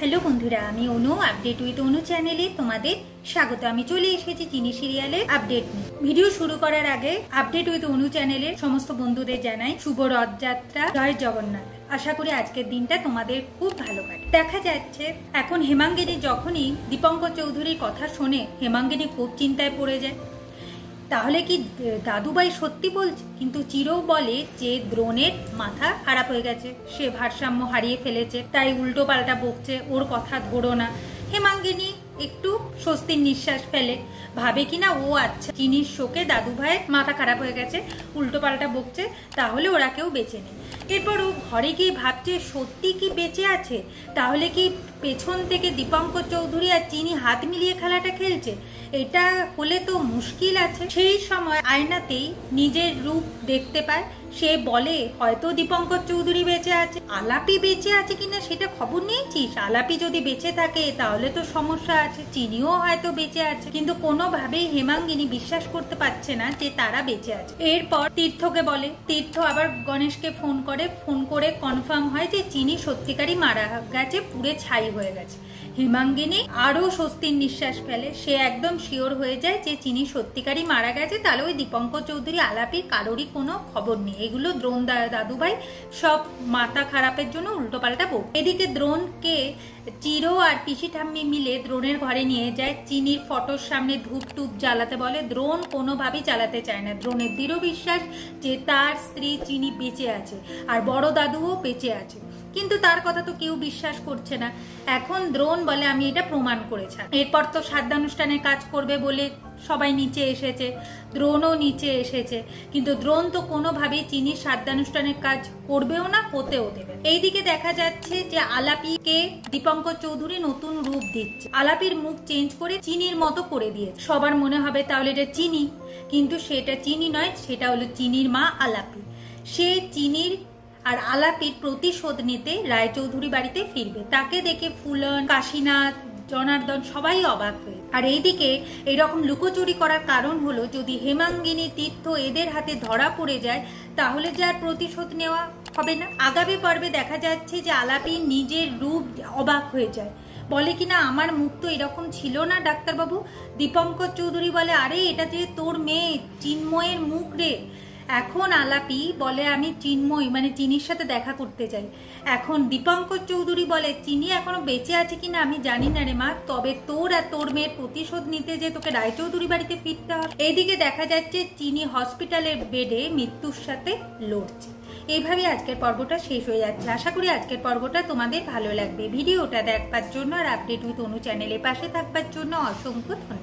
Hello बंधुरा आमी अनु update with अनु चैनेले तुम्हादेर स्वागत। आमी चले एसेछि चिनी सिरियालेर अपडेट निये। भिडियो शुरू करार आगे अपडेट उइथ अनु चैनेलेर समस्त बंधुदेर जानाई शुभ रथयात्रा, जय जगन्नाथ। आशा करी आजकेर दिनटा तुम्हादेर खूब भालो काटे। देखा जाच्छे एखन हेमांगिनी जखोनी दीपंकर चौधुरीर कथा शोने हेमांगिनी खूब चिंताय पड़े जाय। ताहले कि दादुभाई सत्यि बोलছে? কিন্তু চিরও বলে যে দ্রোণের মাথা খারাপ হয়ে গেছে, সে ভারসাম্য হারিয়ে ফেলেছে, তাই উল্টো পাল্টা বকছে, ওর কথা ধরো না। হেমাঙ্গিনী একটু স্বস্তির নিঃশ্বাস ফেলে, ভাবে কিনা ও আচ্ছা চিনির শোকে দাদুভাইয়ের মাথা খারাপ হয়ে গেছে, উল্টো পাল্টা বকছে, তাহলে ওরা কেউ বেঁচে নেই। এরপর ও ঘরে গিয়ে ভাবছে সত্যি কি বেঁচে আছে, তাহলে কি পেছন থেকে দীপঙ্কর চৌধুরী আর চিনি হাত মিলিয়ে খেলাটা খেলছে? এটা হলে তো মুশকিল আছে। সেই সময় আয়নাতেই নিজের রূপ দেখতে পায়। সে বলে হয়তো দীপঙ্কর চৌধুরী বেঁচে আছে, আলাপি বেঁচে আছে কিনা সেটা খবর নিয়েছিস? আলাপি যদি বেঁচে থাকে তাহলে তো সমস্যা আছে, চিনিও হয়তো বেঁচে আছে। কিন্তু কোনোভাবেই হেমাঙ্গিনী বিশ্বাস করতে পারছে না যে তারা বেঁচে আছে। এরপর তীর্থকে বলে, তীর্থ আবার গণেশকে ফোন করে কনফার্ম হয় যে চিনি সত্যিকারই মারা গেছে, পুড়ে ছাই হয়ে গেছে। হেমাঙ্গিনী আরো স্বস্তির নিঃশ্বাস ফেলে, সে একদম শিওর হয়ে যায় যে চিনি সত্যিকারই মারা গেছে, তাহলে ওই দীপঙ্কর চৌধুরী আলাপির কারোরই কোনো খবর নেই। এগুলো দ্রোণ দাদুভাই সব মাথা খারাপের জন্য উল্টো পাল্টা বক। এদিকে দ্রোণকে চিরো আর পিসি ঠাম্মি মিলে দ্রোণের ঘরে নিয়ে যায়, চিনির ফটোর সামনে ধূপ টুপ জ্বালাতে বলে। দ্রোণ কোনোভাবেই জ্বালাতে চায় না। দ্রোণের দৃঢ় বিশ্বাস যে তার স্ত্রী চিনি বেঁচে আছে আর বড় দাদুও বেঁচে আছে, কিন্তু তার কথা তো কেউ বিশ্বাস করছে না। এখন দ্রোণ বলে আমি এটা প্রমাণ করেছি। এরপর তো শ্রাদ্ধানুষ্ঠানের কাজ করবে বলে সবাই নিচে এসেছে, দ্রোণও নিচে এসেছে, কিন্তু দ্রোণ তো কোনোভাবেই চিনির শ্রাদ্ধানুষ্ঠানের কাজ করবেও না, হতেও দেবে। এইদিকে দেখা যাচ্ছে যে আলাপিকে দীপঙ্কর চৌধুরী নতুন রূপ দিচ্ছে। আলাপির মুখ চেঞ্জ করে চিনির মতো করে দিয়েছে। সবার মনে হবে তাহলে এটা চিনি, কিন্তু সেটা চিনি নয়, সেটা হলো চিনির মা আলাপি। সে চিনির আর আলাপির প্রতিশোধ নিতে রায়চৌধুরী বাড়িতে ফিরবে। তাকে দেখে ফুলন, কাশীনাথ, জনার্দন সবাই অবাক হয়ে। আর এইদিকে এইরকম লুকোচুরি করার কারণ হলো যদি হেমাঙ্গিনী, তীর্থ এদের হাতে ধরা পড়ে যায় তাহলে যে আর প্রতিশোধ নেওয়া হবে না। আগামী পর্বে দেখা যাচ্ছে যে আলাপি নিজের রূপ অবাক হয়ে যায়, বলে কিনা আমার মুখ তো এরকম ছিল না ডাক্তারবাবু। দীপঙ্কর চৌধুরী বলে আরে এটা যে তোর মেয়ে চিন্ময়ের মুখ রে। এখন আলাপি বলে আমি চিন্ময় মানে চিনির সাথে দেখা করতে চাই। এখন দীপঙ্কর চৌধুরী বলে চিনি এখনো বেঁচে আছে কিনা আমি জানি না রে মা, তবে তোর আর তোর মেয়ের প্রতিশোধ নিতে যে তোকে রায়চৌধুরী বাড়িতে ফিরতে হবে। এইদিকে দেখা যাচ্ছে চিনি হসপিটালের বেডে মৃত্যুর সাথে লড়ছে। এইভাবে আজকের পর্বটা শেষ হয়ে যাচ্ছে। আশা করি আজকের পর্বটা তোমাদের ভালো লাগবে। ভিডিওটা দেখবার জন্য আর আপডেট উইথ অনু চ্যানেলের পাশে থাকবার জন্য অসংখ্য ধন্যবাদ।